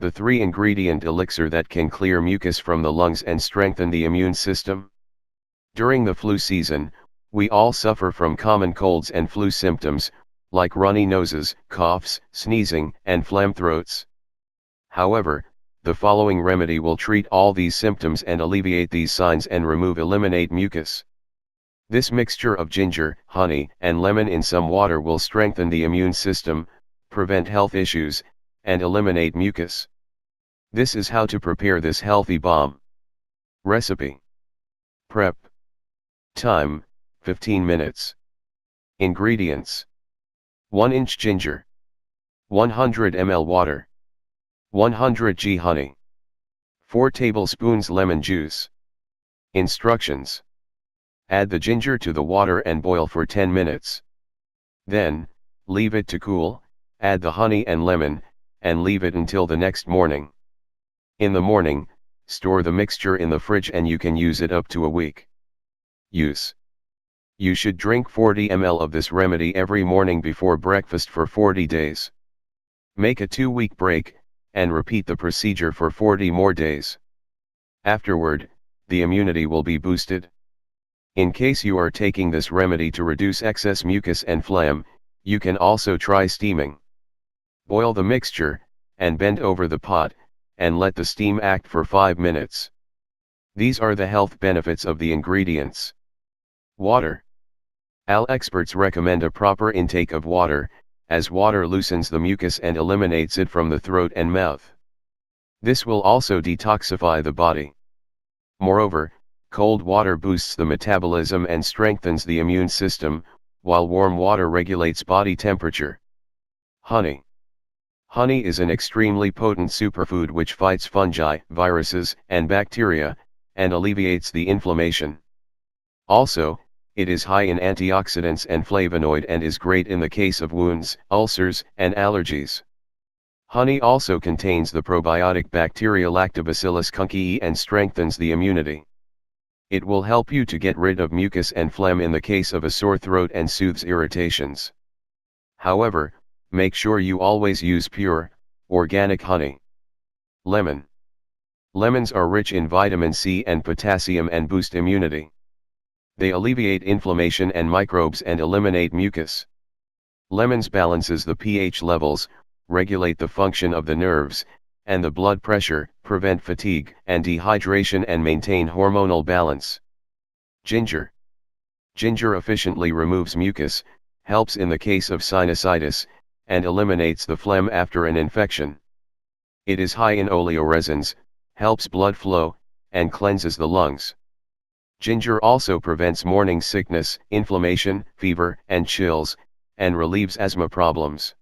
the 3-ingredient elixir that can clear mucus from the lungs and strengthen the immune system. During the flu season, we all suffer from common colds and flu symptoms, like runny noses, coughs, sneezing, and phlegm throats. However, the following remedy will treat all these symptoms and alleviate these signs and eliminate mucus. This mixture of ginger, honey, and lemon in some water will strengthen the immune system, prevent health issues, and eliminate mucus. This is how to prepare this healthy balm. Recipe. Prep. Time, 15 minutes. Ingredients. 1-inch ginger. 100 ml water. 100 g honey. 4 tablespoons lemon juice. Instructions. Add the ginger to the water and boil for 10 minutes. Then, leave it to cool, add the honey and lemon, and leave it until the next morning. In the morning, store the mixture in the fridge and you can use it up to a week. Use. You should drink 40 ml of this remedy every morning before breakfast for 40 days. Make a 2-week break, and repeat the procedure for 40 more days. Afterward, the immunity will be boosted. In case you are taking this remedy to reduce excess mucus and phlegm, you can also try steaming. Boil the mixture, and bend over the pot, and let the steam act for 5 minutes. These are the health benefits of the ingredients. Water. All experts recommend a proper intake of water, as water loosens the mucus and eliminates it from the throat and mouth. This will also detoxify the body. Moreover, cold water boosts the metabolism and strengthens the immune system, while warm water regulates body temperature. Honey. Honey is an extremely potent superfood which fights fungi, viruses, and bacteria, and alleviates the inflammation. Also, it is high in antioxidants and flavonoid and is great in the case of wounds, ulcers, and allergies. Honey also contains the probiotic bacteria Lactobacillus cuncii and strengthens the immunity. It will help you to get rid of mucus and phlegm in the case of a sore throat and soothes irritations. However, make sure you always use pure, organic honey. Lemon. Lemons are rich in vitamin C and potassium and boost immunity. They alleviate inflammation and microbes and eliminate mucus. Lemons balances the pH levels, regulate the function of the nerves, and the blood pressure, prevent fatigue and dehydration and maintain hormonal balance. Ginger. Ginger efficiently removes mucus, helps in the case of sinusitis, and eliminates the phlegm after an infection. It is high in oleoresins, helps blood flow, and cleanses the lungs. Ginger also prevents morning sickness, inflammation, fever, and chills, and relieves asthma problems.